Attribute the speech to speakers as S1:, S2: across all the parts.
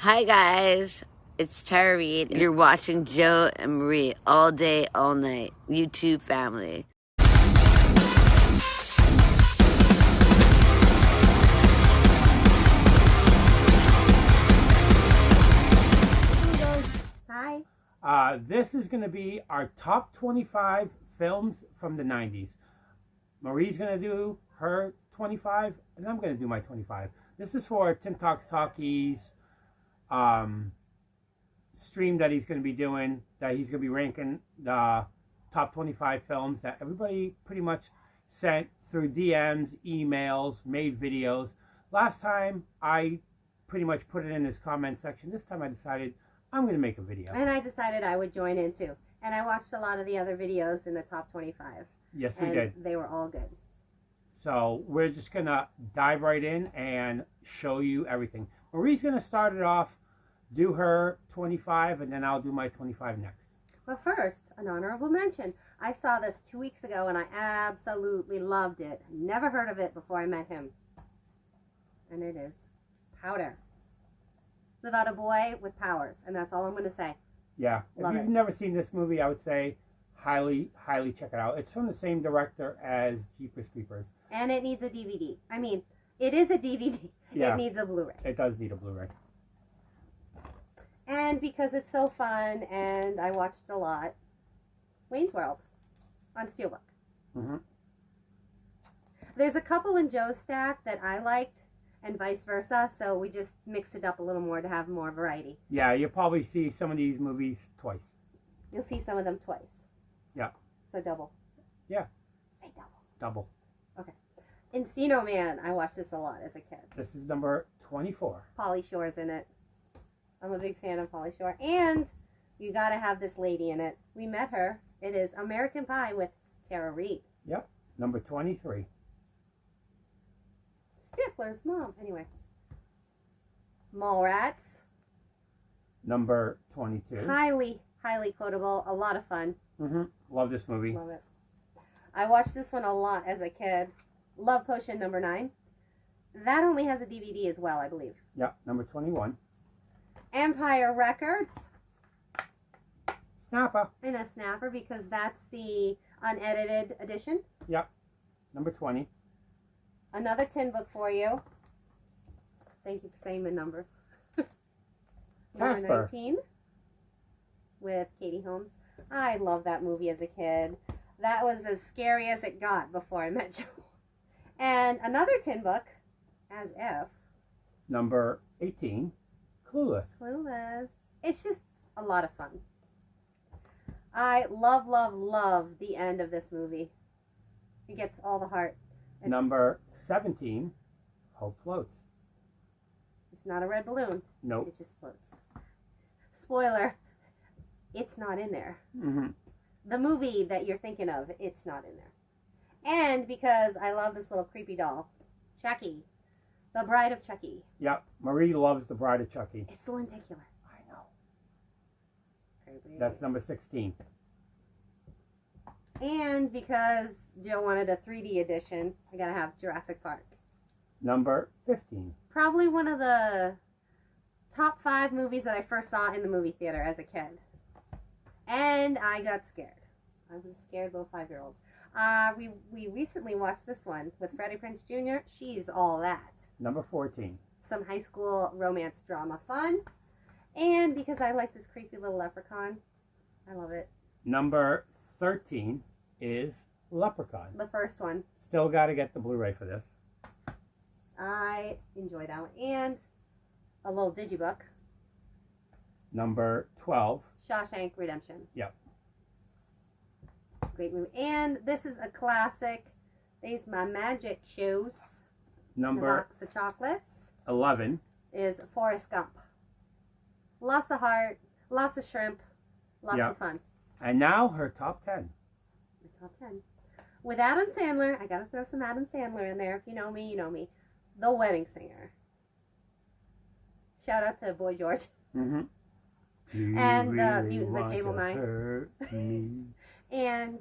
S1: Hi guys, it's Tara Reid. You're watching Joe and Marie all day, all night. YouTube family.
S2: Hi.
S3: This is going to be our top 25 films from the 90s. Marie's going to do her 25, and I'm going to do my 25. This is for Tim Talks Talkies stream that he's going to be doing, that he's going to be ranking the top 25 films that everybody pretty much sent through DMs, emails, made videos. Last time, I pretty much put it in this comment section. This time I decided I'm going to make a video.
S2: And I decided I would join in too. And I watched a lot of the other videos in the top 25.
S3: Yes, we did.
S2: They were all good.
S3: So we're just going to dive right in and show you everything. Marie's going to start it off, do her 25, and then I'll do my 25 next.
S2: But first, an honorable mention. I saw this 2 weeks ago and I absolutely loved it. Never heard of it before I met him. And it is Powder. It's about a boy with powers, and that's all I'm going to say.
S3: Yeah. If you've never seen this movie, I would say highly check it out. It's from the same director as Jeepers Creepers.
S2: And it needs a DVD. I mean, it is a DVD.
S3: Yeah.
S2: It needs a Blu-ray.
S3: It does need a Blu-ray.
S2: And because it's so fun and I watched a lot, Wayne's World on Steelbook.
S3: Mm-hmm.
S2: There's a couple in Joe's stack that I liked and vice versa, so we just mixed it up a little more to have more variety.
S3: Yeah, you'll probably see some of these movies twice.
S2: You'll see some of them twice.
S3: Yeah.
S2: So double.
S3: Yeah.
S2: Say double.
S3: Double.
S2: Okay. Encino Man, I watched this a lot as a kid.
S3: This is number 24.
S2: Pauly Shore's in it. I'm a big fan of Pauly Shore. And you gotta have this lady in it. We met her. It is American Pie with Tara Reid.
S3: Yep. Number 23.
S2: Stifler's mom. Anyway. Mallrats.
S3: Number 22.
S2: Highly quotable. A lot of fun.
S3: Mm-hmm. Love this movie.
S2: Love it. I watched this one a lot as a kid. Love Potion number 9. That only has a DVD as well, I believe.
S3: Yep. Number 21.
S2: Empire Records.
S3: Snapper.
S2: And a snapper because that's the unedited edition.
S3: Yep. Number 20.
S2: Another tin book for you. Thank you for saying the numbers. Number
S3: Casper.
S2: 19 with Katie Holmes. I love that movie as a kid. That was as scary as it got before I met Joe. And another tin book, as if.
S3: Number 18. Clueless.
S2: Clueless. It's just a lot of fun. I love the end of this movie. It gets all the heart.
S3: Number 17. Hope Floats.
S2: It's not a red balloon.
S3: Nope.
S2: It just floats. Spoiler. It's not in there.
S3: Mm-hmm.
S2: The movie that you're thinking of, it's not in there. And because I love this little creepy doll, Chucky. The Bride of Chucky.
S3: Yep. Marie loves The Bride of Chucky.
S2: It's the lenticular.
S3: I know.
S2: Creepy.
S3: That's number 16.
S2: And because Joe wanted a 3D edition, I gotta have Jurassic Park.
S3: Number 15.
S2: Probably one of the top 5 movies that I first saw in the movie theater as a kid. And I got scared. I was a scared little 5-year-old. We recently watched this one with Freddie Prinze Jr. She's All That.
S3: Number 14.
S2: Some high school romance drama fun. And because I like this creepy little leprechaun, I love it.
S3: Number 13 is Leprechaun.
S2: The first one.
S3: Still got to get the Blu-ray for this.
S2: I enjoy that one. And a little digibook.
S3: Number 12.
S2: Shawshank Redemption.
S3: Yep.
S2: Great movie. And this is a classic. These my magic shoes.
S3: Number
S2: The box of chocolates
S3: 11
S2: is Forrest Gump. Lots of heart, lots of shrimp, lots of fun.
S3: And now her top 10.
S2: The top 10. With Adam Sandler, I gotta throw some Adam Sandler in there. If you know me, you know me. The Wedding Singer. Shout out to Boy George.
S3: Mm-hmm.
S2: And Mutants at Table 9. And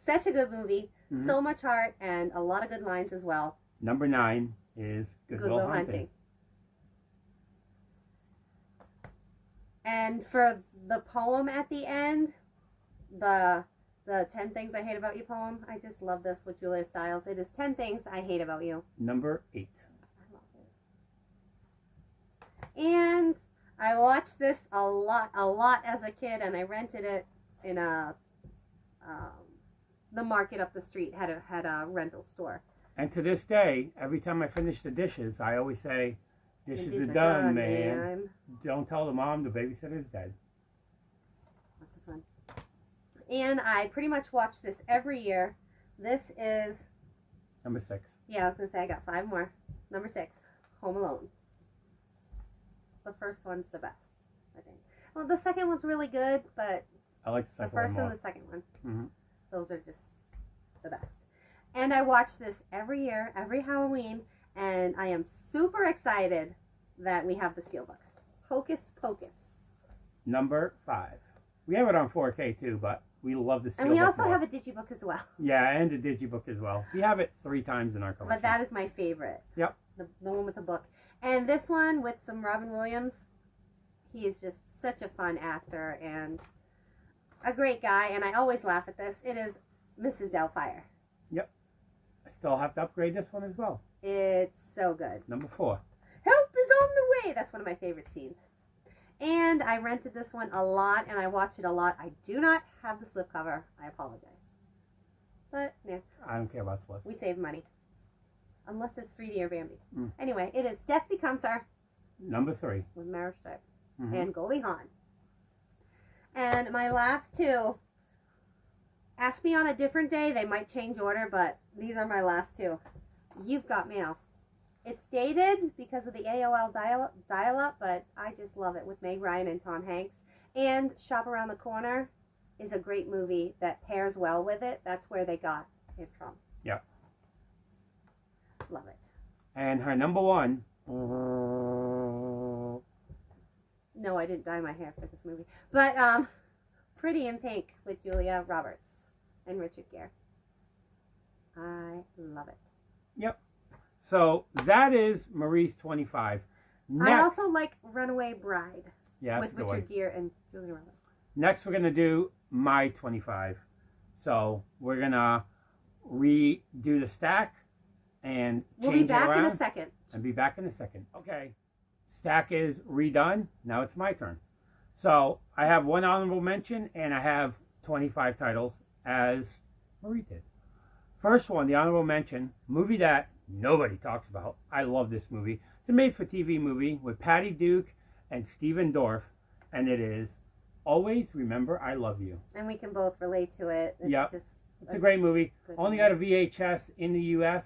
S2: such a good movie. Mm-hmm. So much heart and a lot of good lines as well.
S3: Number 9 is Good Will Hunting.
S2: And for the poem at the end, the 10 Things I Hate About You poem, I just love this with Julia Stiles. It is 10 Things I Hate About You.
S3: Number 8.
S2: I love it. And I watched this a lot as a kid, and I rented it in the market up the street had a rental store.
S3: And to this day, every time I finish the dishes, I always say, dishes are done, man. Don't tell the mom the babysitter's dead.
S2: Lots of fun. And I pretty much watch this every year. This is...
S3: Number 6.
S2: Yeah, I was going to say I got 5 more. Number 6, Home Alone. The first one's the best, I think. Well, the second one's really good, but
S3: I like the second one
S2: first
S3: more.
S2: and the second one.
S3: Mm-hmm.
S2: Those are just the best. And I watch this every year, every Halloween, and I am super excited that we have the Steelbook. Hocus Pocus.
S3: Number 5. We have it on 4K too, but we love the Steelbook.
S2: And we also
S3: more.
S2: have a Digibook as well.
S3: Yeah, and a Digibook as well. We have it 3 times in our collection.
S2: But that is my favorite.
S3: Yep.
S2: The one with the book. And this one with some Robin Williams. He is just such a fun actor and a great guy. And I always laugh at this. It is Mrs. Doubtfire.
S3: Yep. I still have to upgrade this one as well.
S2: It's so good.
S3: Number 4.
S2: Help is on the way. That's one of my favorite scenes. And I rented this one a lot, and I watch it a lot. I do not have the slipcover. I apologize. But, yeah.
S3: I don't care about slips.
S2: We save money. Unless it's 3D or Bambi.
S3: Mm.
S2: Anyway, it is Death Becomes Her.
S3: Number 3.
S2: With Meryl Streep.
S3: Mm-hmm.
S2: And Goldie Hawn. And my last 2. Ask me on a different day. They might change order, but these are my last 2. You've Got Mail. It's dated because of the AOL dial-up, but I just love it with Meg Ryan and Tom Hanks. And Shop Around the Corner is a great movie that pairs well with it. That's where they got it from.
S3: Yep.
S2: Love it.
S3: And her number 1.
S2: No, I didn't dye my hair for this movie. But Pretty in Pink with Julia Roberts and Richard Gere. I love it.
S3: Yep. So that is Marie's 25. Next,
S2: I also like Runaway Bride with Richard Gere and Julia Roberts.
S3: Next, we're going to do my 25. So we're going to redo the stack and
S2: we'll be
S3: change it
S2: back
S3: around
S2: in a second.
S3: And be back in a second. Okay. Stack is redone. Now it's my turn. So I have 1 honorable mention and I have 25 titles as Marie did. First one, the honorable mention, movie that nobody talks about. I love this movie. It's a made-for-TV movie with Patty Duke and Stephen Dorff, and it is Always Remember I Love You.
S2: And we can both relate to it.
S3: Yep. It's a great movie. Only got a VHS in the U.S.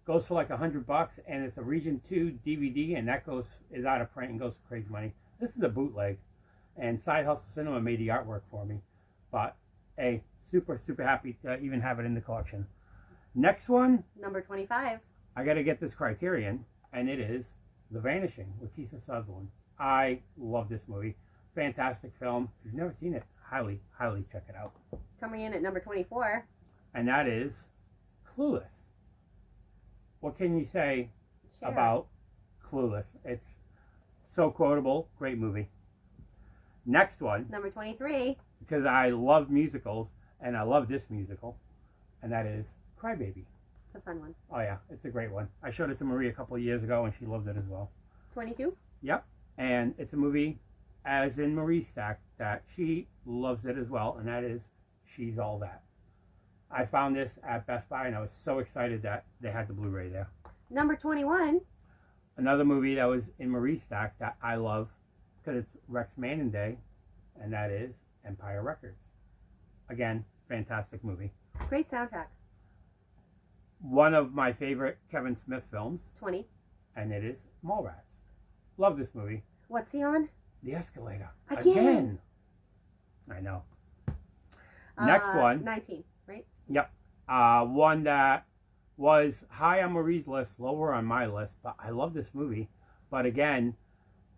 S3: Goes for like $100, and it's a Region 2 DVD, and that is out of print and goes for crazy money. This is a bootleg, and Side Hustle Cinema made the artwork for me. But, hey, super, super happy to even have it in the collection. Next one.
S2: Number 25.
S3: I got to get this Criterion, and it is The Vanishing with Kiefer Sutherland. I love this movie. Fantastic film. If you've never seen it, highly, highly check it out.
S2: Coming in at number 24.
S3: And that is Clueless. What can you say about Clueless? It's so quotable. Great movie. Next one.
S2: Number 23.
S3: Because I love musicals, and I love this musical, and that is Crybaby.
S2: It's a fun one.
S3: Oh, yeah. It's a great one. I showed it to Marie a couple of years ago, and she loved it as well.
S2: 22?
S3: Yep. And it's a movie, as in Marie's stack, that she loves it as well, and that is She's All That. I found this at Best Buy, and I was so excited that they had the Blu-ray there.
S2: Number 21.
S3: Another movie that was in Marie's stack that I love, because it's Rex Manning Day, and that is Empire Records. Again, fantastic movie.
S2: Great soundtrack.
S3: One of my favorite Kevin Smith films.
S2: 20.
S3: And it is Mallrats. Love this movie.
S2: What's he on?
S3: The Escalator.
S2: Again.
S3: I know. Next one.
S2: 19, right?
S3: Yep. One that was high on Marie's list, lower on my list, but I love this movie. But again,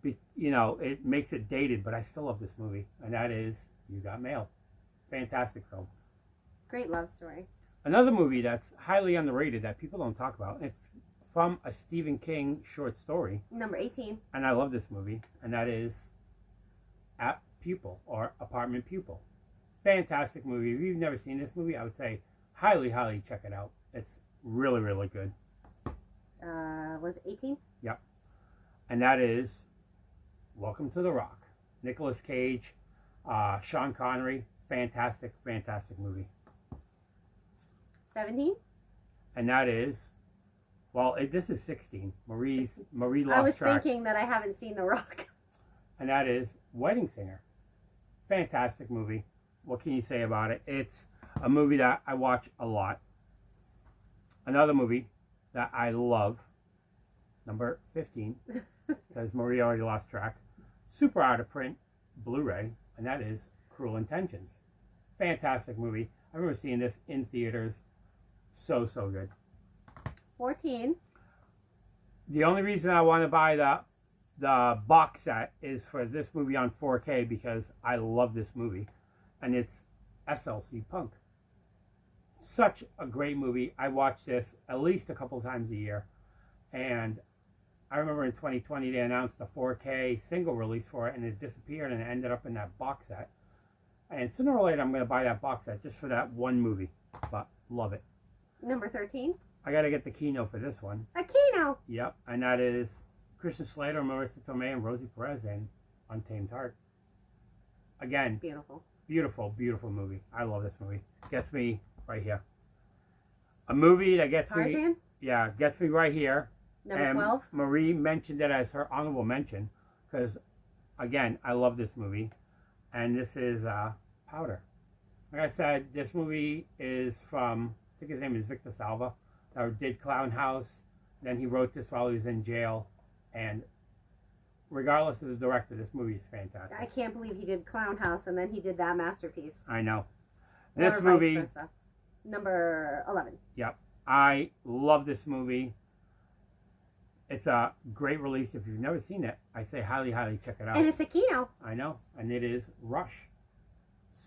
S3: it makes it dated, but I still love this movie. And that is You Got Mail. Fantastic film.
S2: Great love story.
S3: Another movie that's highly underrated that people don't talk about. It's from a Stephen King short story.
S2: Number 18.
S3: And I love this movie. And that is Pupil or Apartment Pupil. Fantastic movie. If you've never seen this movie, I would say highly, highly check it out. It's really, really good.
S2: Was it 18?
S3: Yep. And that is Welcome to the Rock. Nicolas Cage, Sean Connery. Fantastic, fantastic movie.
S2: 17?
S3: And that is, well, this is 16. Marie lost
S2: I was
S3: track.
S2: thinking that I haven't seen The Rock.
S3: And that is Wedding Singer. Fantastic movie. What can you say about it? It's a movie that I watch a lot. Another movie that I love, number 15, because Marie already lost track, super out of print Blu-ray, and that is Cruel Intentions. Fantastic movie. I remember seeing this in theaters. So, so good.
S2: 14.
S3: The only reason I want to buy the box set is for this movie on 4K because I love this movie. And it's SLC Punk. Such a great movie. I watch this at least a couple times a year. And I remember in 2020 they announced a 4K single release for it and it disappeared and it ended up in that box set. And sooner or later I'm going to buy that box set just for that one movie. But love it.
S2: Number 13.
S3: I got to get the Kino for this one.
S2: Aquino.
S3: Yep. And that is Christian Slater, Marissa Tomei, and Rosie Perez in Untamed Heart. Again,
S2: Beautiful.
S3: beautiful, beautiful movie. I love this movie. Gets me right here. A movie that gets me,
S2: Tarzan.
S3: yeah, gets me right here.
S2: Number
S3: And
S2: 12.
S3: Marie mentioned it as her honorable mention because, again, I love this movie. And this is Powder. Like I said, this movie is from, I think his name is Victor Salva, that did Clown House. Then he wrote this while he was in jail. And regardless of the director, this movie is fantastic.
S2: I can't believe he did Clown House and then he did that masterpiece.
S3: I know.
S2: Or
S3: This
S2: vice
S3: movie,
S2: versa. Number 11.
S3: yep. I love this movie. It's a great release. If you've never seen it, I say highly, highly check it out.
S2: And it's Aquino.
S3: I know. And it is Rush.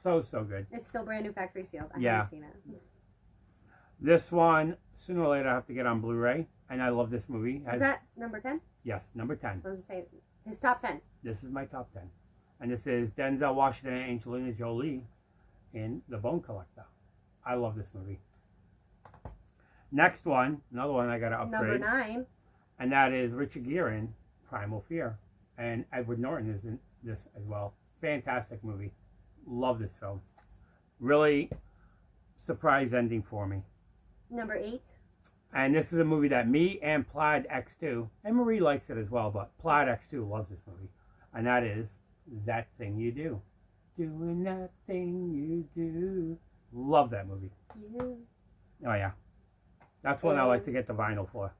S3: So, so good.
S2: It's still brand new factory sealed. I
S3: Yeah.
S2: haven't seen it.
S3: This one, sooner or later, I have to get on Blu-ray. And I love this movie.
S2: Is that number 10?
S3: Yes, number 10.
S2: What does it say? His top 10.
S3: This is my top 10. And this is Denzel Washington and Angelina Jolie in The Bone Collector. I love this movie. Next one, another one I got to upgrade.
S2: Number 9.
S3: And that is Richard Gere in Primal Fear. And Edward Norton is in this as well. Fantastic movie. Love this film. Really surprise ending for me.
S2: Number 8.
S3: And this is a movie that me and Plaid X2, and Marie likes it as well, but Plaid X2 loves this movie. And that is That Thing You Do. Doing that thing you do. Love that movie.
S2: Yeah.
S3: Oh, yeah. That's one I like to get the vinyl for.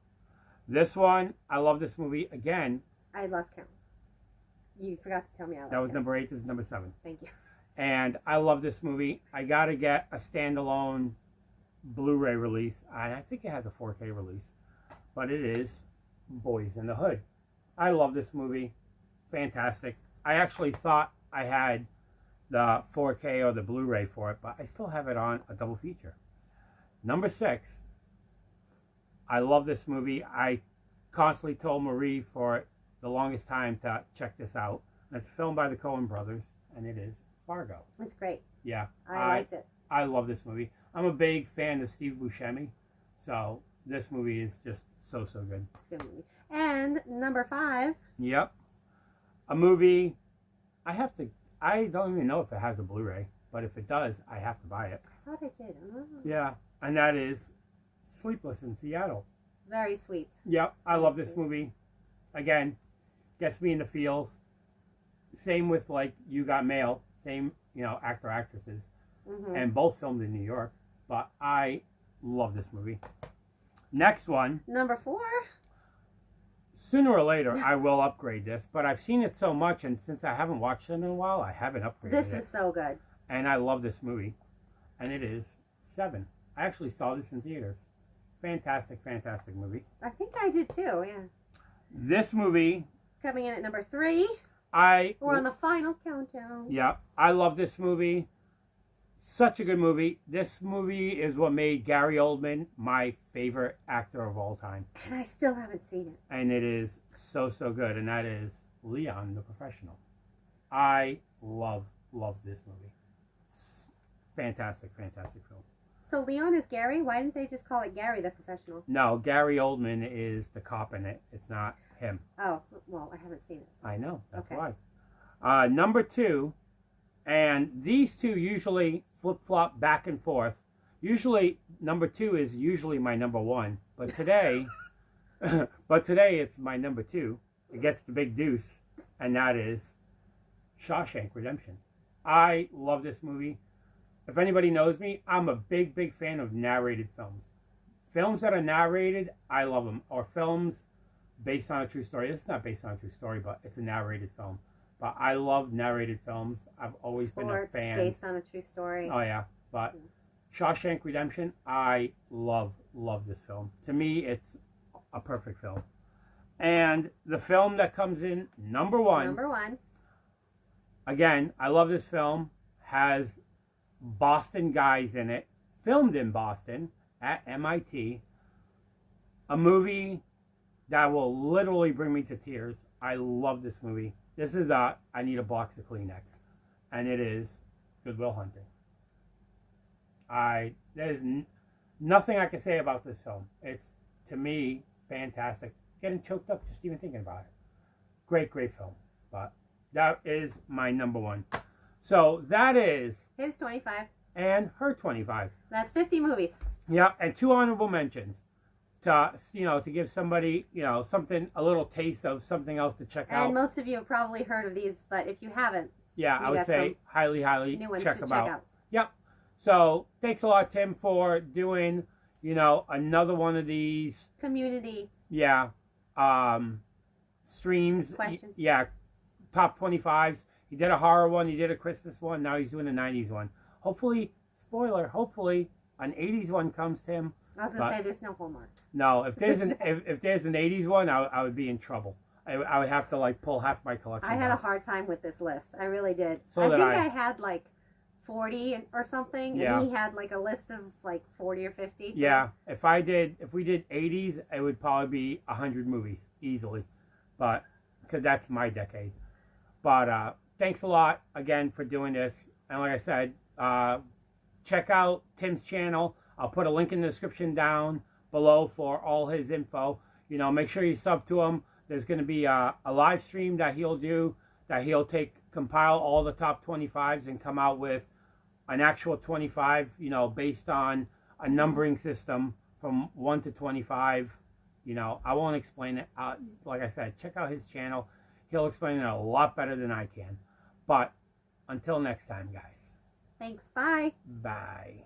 S3: This one, I love this movie. Again,
S2: I lost count. You forgot to tell me I lost
S3: that was
S2: count.
S3: number 8. This is number 7.
S2: Thank you.
S3: And I love this movie. I got to get a standalone Blu-ray release. I think it has a 4K release. But it is Boys in the Hood. I love this movie. Fantastic. I actually thought I had the 4K or the Blu-ray for it, but I still have it on a double feature. Number 6. I love this movie. I constantly told Marie for the longest time to check this out. And it's filmed by the Coen brothers, and it is Fargo.
S2: It's great.
S3: Yeah.
S2: I liked it.
S3: I love this movie. I'm a big fan of Steve Buscemi, so this movie is just so, so good.
S2: It's a good movie. And number 5.
S3: Yep. A movie, I don't even know if it has a Blu-ray, but if it does, I have to buy it.
S2: I thought I did. Oh.
S3: Yeah, and that is Sleepless in Seattle.
S2: Very sweet.
S3: Yep, I love this movie. Again, gets me in the feels. Same with like You Got Mail. Same, actor, actresses.
S2: Mm-hmm.
S3: And both filmed in New York. But I love this movie. Next one.
S2: Number 4.
S3: Sooner or later, I will upgrade this. But I've seen it so much, and since I haven't watched it in a while, I haven't upgraded it.
S2: This is so good.
S3: And I love this movie. And it is 7. I actually saw this in theaters. Fantastic, fantastic movie.
S2: I think I did too, yeah.
S3: This movie,
S2: Coming in at number 3.
S3: We're
S2: on the final countdown.
S3: Yeah, I love this movie. Such a good movie. This movie is what made Gary Oldman my favorite actor of all time.
S2: And I still haven't seen it.
S3: And it is so, so good. And that is Leon the Professional. I love this movie. Fantastic film.
S2: So Leon is Gary? Why didn't they just call it Gary the Professional?
S3: No, Gary Oldman is the cop in it. It's not him.
S2: Oh, well, I haven't seen it.
S3: I know, that's
S2: Okay.
S3: why. Number 2, and these two usually flip-flop back and forth. Usually, number 2 is usually my number 1, but today, it's my number 2. It gets the big deuce, and that is Shawshank Redemption. I love this movie. If anybody knows me, I'm a big fan of narrated films. Films that are narrated, I love them. Or films based on a true story. It's not based on a true story, but it's a narrated film. But I love narrated films. I've always been a fan.
S2: Based on a true story.
S3: Oh yeah, but Shawshank Redemption, I love this film. To me, it's a perfect film. And the film that comes in number 1.
S2: Number 1.
S3: Again, I love this film. Has Boston guys in it. Filmed in Boston at MIT. A movie that will literally bring me to tears. I love this movie. This is I need a box of Kleenex. And it is Good Will Hunting. There's nothing I can say about this film. It's, to me, fantastic. Getting choked up just even thinking about it. Great film. But that is my number 1. So that is
S2: His 25.
S3: and her 25.
S2: That's 50 movies.
S3: Yeah, and 2 honorable mentions to give somebody something, a little taste of something else to check out.
S2: And most of you have probably heard of these, but if you haven't,
S3: yeah, I would say highly
S2: new ones
S3: check
S2: to
S3: them
S2: check
S3: out.
S2: out.
S3: Yep. So thanks a lot, Tim, for doing another one of these.
S2: Community.
S3: Yeah. Streams.
S2: Questions.
S3: Yeah. Top 25s. He did a horror one. He did a Christmas one. Now he's doing a 90s one. Hopefully, spoiler, hopefully an 80s one comes to him.
S2: I was going to say there's no Hallmark.
S3: No, if there's an 80s one, I would be in trouble. I would have to pull half my collection.
S2: I had a hard time with this list. I really did.
S3: So
S2: I
S3: did
S2: think
S3: I.
S2: I had 40 or something,
S3: Yeah.
S2: and he had a list of 40 or 50.
S3: Yeah, if we did 80s, it would probably be 100 movies easily, but because that's my decade. But thanks a lot again for doing this, and like I said, check out Tim's channel. I'll put a link in the description down below for all his info. Make sure you sub to him. There's going to be a live stream that he'll do, that he'll compile all the top 25s and come out with an actual 25, based on a numbering system from 1 to 25. I won't explain it. Like I said, check out his channel. He'll explain it a lot better than I can. But until next time, guys.
S2: Thanks. Bye.
S3: Bye.